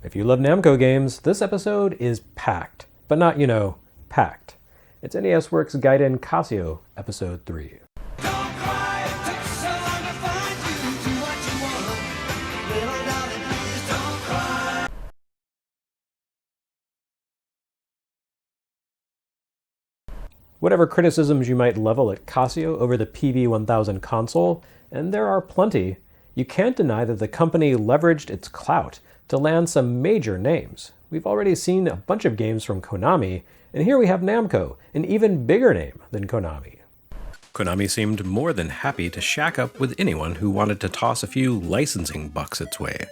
If you love Namco games, this episode is packed. But not, packed. It's NES Works Gaiden Casio, Episode 3. Whatever criticisms you might level at Casio over the PV-1000 console, and there are plenty, you can't deny that the company leveraged its clout to land some major names. We've already seen a bunch of games from Konami, and here we have Namco, an even bigger name than Konami. Konami seemed more than happy to shack up with anyone who wanted to toss a few licensing bucks its way.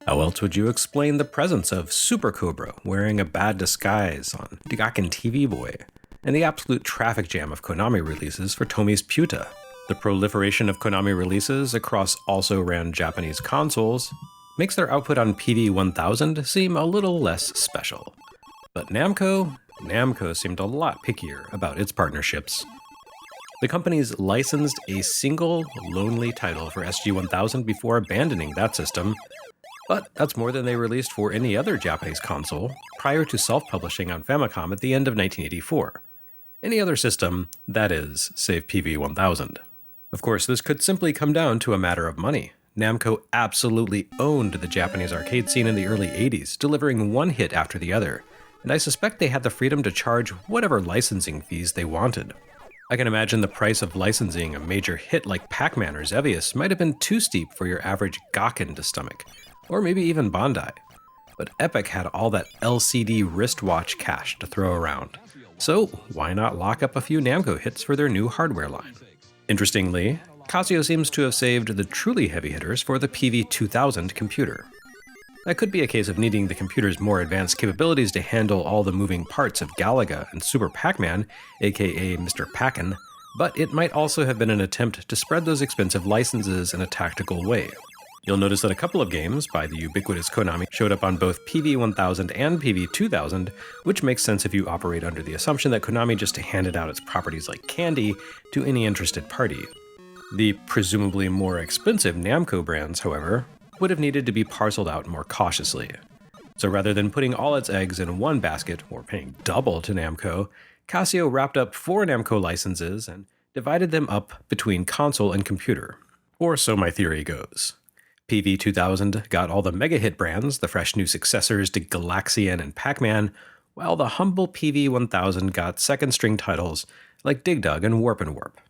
How else would you explain the presence of Super Cobra wearing a bad disguise on Digaken TV Boy, and the absolute traffic jam of Konami releases for Tomi's Puta? The proliferation of Konami releases across also-ran Japanese consoles makes their output on PV-1000 seem a little less special. But Namco seemed a lot pickier about its partnerships. The companies licensed a single, lonely title for SG-1000 before abandoning that system, but that's more than they released for any other Japanese console prior to self-publishing on Famicom at the end of 1984. Any other system, that is, save PV-1000. Of course, this could simply come down to a matter of money. Namco absolutely owned the Japanese arcade scene in the early 80s, delivering one hit after the other, and I suspect they had the freedom to charge whatever licensing fees they wanted. I can imagine the price of licensing a major hit like Pac-Man or Xevious might have been too steep for your average Gakken to stomach, or maybe even Bandai. But Epic had all that LCD wristwatch cash to throw around, so why not lock up a few Namco hits for their new hardware line? Interestingly, Casio seems to have saved the truly heavy hitters for the PV-1000 computer. That could be a case of needing the computer's more advanced capabilities to handle all the moving parts of Galaga and Super Pac-Man, aka Mr. Pac-Man, but it might also have been an attempt to spread those expensive licenses in a tactical way. You'll notice that a couple of games by the ubiquitous Konami showed up on both PV-1000 and PV-2000, which makes sense if you operate under the assumption that Konami just handed out its properties like candy to any interested party. The presumably more expensive Namco brands, however, would have needed to be parceled out more cautiously. So rather than putting all its eggs in one basket, or paying double to Namco, Casio wrapped up 4 Namco licenses and divided them up between console and computer. Or so my theory goes. PV-2000 got all the mega-hit brands, the fresh new successors to Galaxian and Pac-Man, while the humble PV-1000 got second-string titles like Dig Dug and Warp and Warp.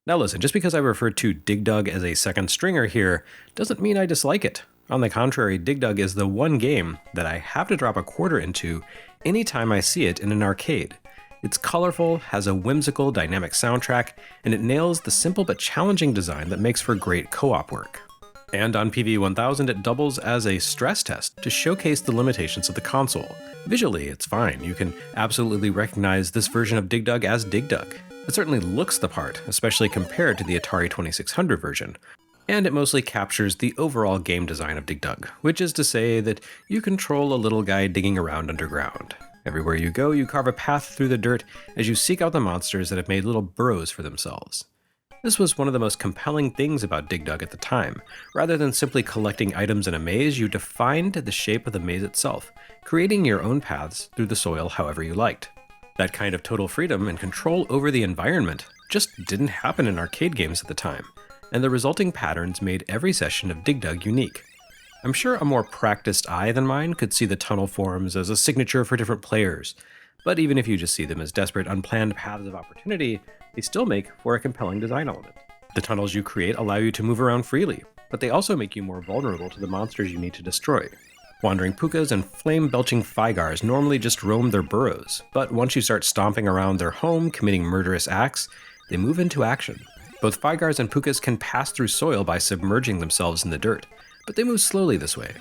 Now listen, just because I referred to Dig Dug as a second stringer here doesn't mean I dislike it. On the contrary, Dig Dug is the one game that I have to drop a quarter into anytime I see it in an arcade. It's colorful, has a whimsical, dynamic soundtrack, and it nails the simple but challenging design that makes for great co-op work. And on PV-1000 it doubles as a stress test to showcase the limitations of the console. Visually, it's fine. You can absolutely recognize this version of Dig Dug as Dig Dug. It certainly looks the part, especially compared to the Atari 2600 version. And it mostly captures the overall game design of Dig Dug, which is to say that you control a little guy digging around underground. Everywhere you go, you carve a path through the dirt as you seek out the monsters that have made little burrows for themselves. This was one of the most compelling things about Dig Dug at the time. Rather than simply collecting items in a maze, you defined the shape of the maze itself, creating your own paths through the soil however you liked. That kind of total freedom and control over the environment just didn't happen in arcade games at the time, and the resulting patterns made every session of Dig Dug unique. I'm sure a more practiced eye than mine could see the tunnel forms as a signature for different players, but even if you just see them as desperate, unplanned paths of opportunity, they still make for a compelling design element. The tunnels you create allow you to move around freely, but they also make you more vulnerable to the monsters you need to destroy. Wandering pukas and flame-belching Figars normally just roam their burrows, but once you start stomping around their home, committing murderous acts, they move into action. Both Figars and pukas can pass through soil by submerging themselves in the dirt, but they move slowly this way.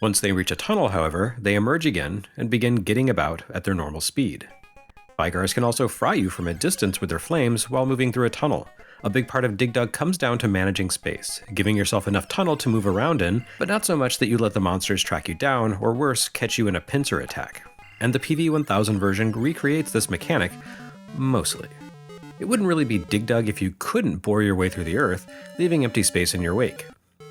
Once they reach a tunnel, however, they emerge again and begin getting about at their normal speed. Figars can also fry you from a distance with their flames while moving through a tunnel. A big part of Dig Dug comes down to managing space, giving yourself enough tunnel to move around in, but not so much that you let the monsters track you down, or worse, catch you in a pincer attack. And the PV-1000 version recreates this mechanic, mostly. It wouldn't really be Dig Dug if you couldn't bore your way through the earth, leaving empty space in your wake.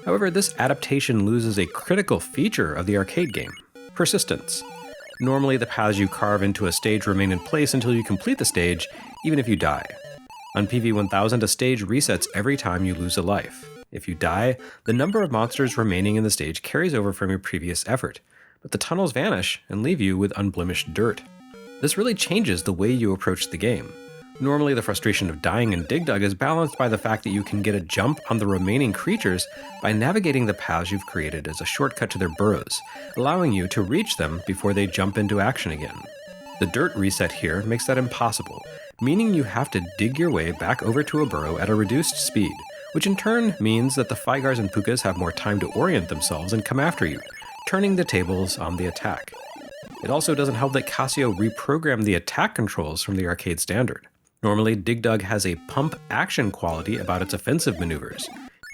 However, this adaptation loses a critical feature of the arcade game. persistence. Normally, the paths you carve into a stage remain in place until you complete the stage, even if you die. On PV-1000, a stage resets every time you lose a life. If you die, the number of monsters remaining in the stage carries over from your previous effort, but the tunnels vanish and leave you with unblemished dirt. This really changes the way you approach the game. Normally, the frustration of dying in Dig Dug is balanced by the fact that you can get a jump on the remaining creatures by navigating the paths you've created as a shortcut to their burrows, allowing you to reach them before they jump into action again. The dirt reset here makes that impossible, meaning you have to dig your way back over to a burrow at a reduced speed, which in turn means that the Figars and Pukas have more time to orient themselves and come after you, turning the tables on the attack. It also doesn't help that Casio reprogrammed the attack controls from the arcade standard. Normally, Dig Dug has a pump action quality about its offensive maneuvers.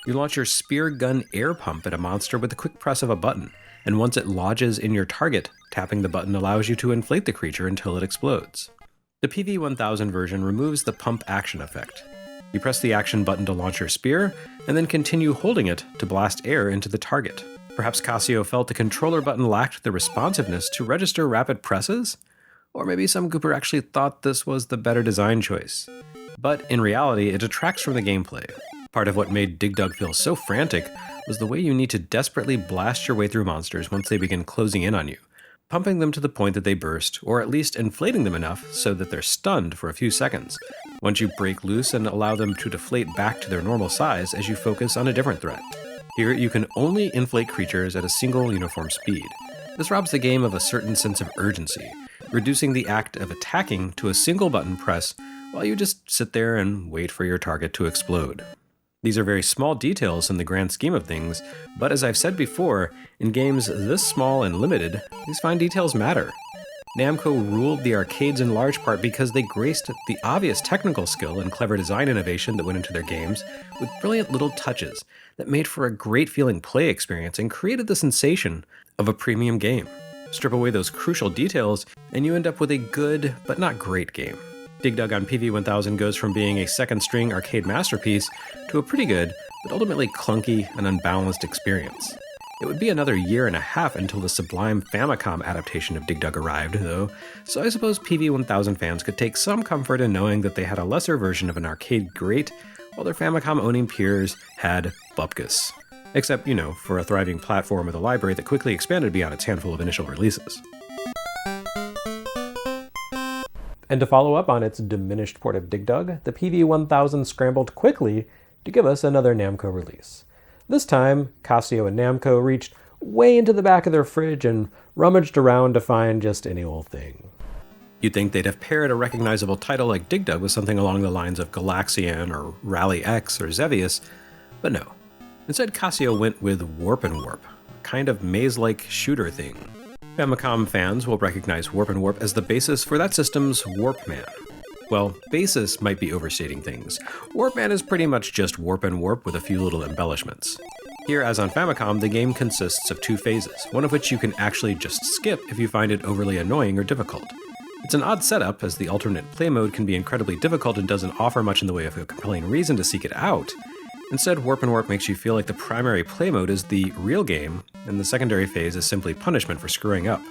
You launch your spear gun air pump at a monster with a quick press of a button, and once it lodges in your target, tapping the button allows you to inflate the creature until it explodes. The PV-1000 version removes the pump action effect. You press the action button to launch your spear, and then continue holding it to blast air into the target. Perhaps Casio felt the controller button lacked the responsiveness to register rapid presses? Or maybe some goober actually thought this was the better design choice. But in reality, it detracts from the gameplay. Part of what made Dig Dug feel so frantic was the way you need to desperately blast your way through monsters once they begin closing in on you, pumping them to the point that they burst, or at least inflating them enough so that they're stunned for a few seconds, once you break loose and allow them to deflate back to their normal size as you focus on a different threat. Here, you can only inflate creatures at a single uniform speed. This robs the game of a certain sense of urgency, reducing the act of attacking to a single button press while you just sit there and wait for your target to explode. These are very small details in the grand scheme of things, but as I've said before, in games this small and limited, these fine details matter. Namco ruled the arcades in large part because they graced the obvious technical skill and clever design innovation that went into their games with brilliant little touches that made for a great feeling play experience and created the sensation of a premium game. Strip away those crucial details, and you end up with a good, but not great game. Dig Dug on PV-1000 goes from being a second-string arcade masterpiece to a pretty good, but ultimately clunky and unbalanced experience. It would be another year and a half until the sublime Famicom adaptation of Dig Dug arrived, though, so I suppose PV-1000 fans could take some comfort in knowing that they had a lesser version of an arcade great, while their Famicom-owning peers had bupkis. Except, for a thriving platform with a library that quickly expanded beyond its handful of initial releases. And to follow up on its diminished port of Dig Dug, the PV-1000 scrambled quickly to give us another Namco release. This time, Casio and Namco reached way into the back of their fridge and rummaged around to find just any old thing. You'd think they'd have paired a recognizable title like Dig Dug with something along the lines of Galaxian or Rally X or Xevious, but no. Instead, Casio went with Warp and Warp, a kind of maze-like shooter thing. Famicom fans will recognize Warp and Warp as the basis for that system's Warpman. Well, basis might be overstating things. Warpman is pretty much just Warp and Warp with a few little embellishments. Here, as on Famicom, the game consists of two phases, one of which you can actually just skip if you find it overly annoying or difficult. It's an odd setup, as the alternate play mode can be incredibly difficult and doesn't offer much in the way of a compelling reason to seek it out. Instead, Warp and Warp makes you feel like the primary play mode is the real game, and the secondary phase is simply punishment for screwing up.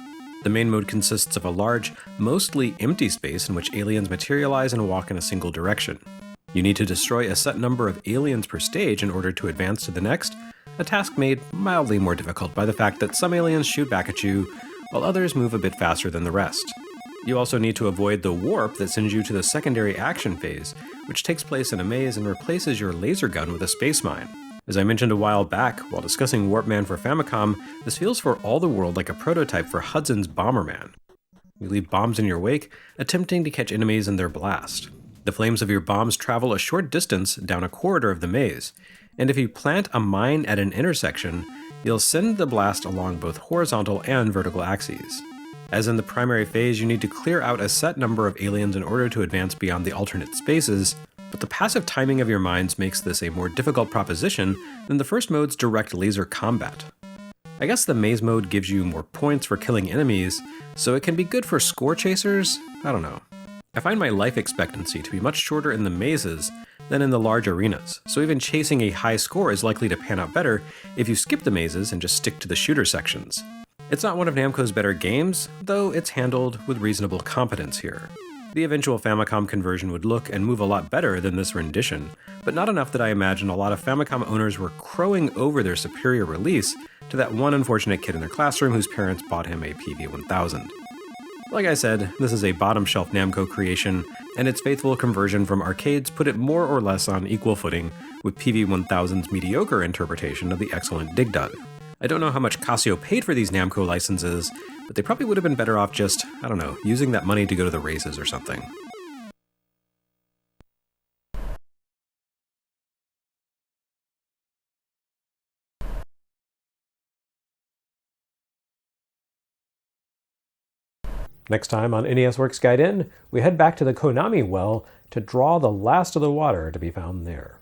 The main mode consists of a large, mostly empty space in which aliens materialize and walk in a single direction. You need to destroy a set number of aliens per stage in order to advance to the next, a task made mildly more difficult by the fact that some aliens shoot back at you, while others move a bit faster than the rest. You also need to avoid the warp that sends you to the secondary action phase, which takes place in a maze and replaces your laser gun with a space mine. As I mentioned a while back, while discussing Warpman for Famicom, this feels for all the world like a prototype for Hudson's Bomberman. You leave bombs in your wake, attempting to catch enemies in their blast. The flames of your bombs travel a short distance down a corridor of the maze, and if you plant a mine at an intersection, you'll send the blast along both horizontal and vertical axes. As in the primary phase, you need to clear out a set number of aliens in order to advance beyond the alternate spaces, but the passive timing of your mines makes this a more difficult proposition than the first mode's direct laser combat. I guess the maze mode gives you more points for killing enemies, so it can be good for score chasers? I don't know. I find my life expectancy to be much shorter in the mazes than in the large arenas, so even chasing a high score is likely to pan out better if you skip the mazes and just stick to the shooter sections. It's not one of Namco's better games, though it's handled with reasonable competence here. The eventual Famicom conversion would look and move a lot better than this rendition, but not enough that I imagine a lot of Famicom owners were crowing over their superior release to that one unfortunate kid in their classroom whose parents bought him a PV-1000. Like I said, this is a bottom-shelf Namco creation, and its faithful conversion from arcades put it more or less on equal footing with PV-1000's mediocre interpretation of the excellent Dig Dug. I don't know how much Casio paid for these Namco licenses, but they probably would have been better off just, I don't know, using that money to go to the races or something. Next time on NES Works Gaiden, we head back to the Konami well to draw the last of the water to be found there.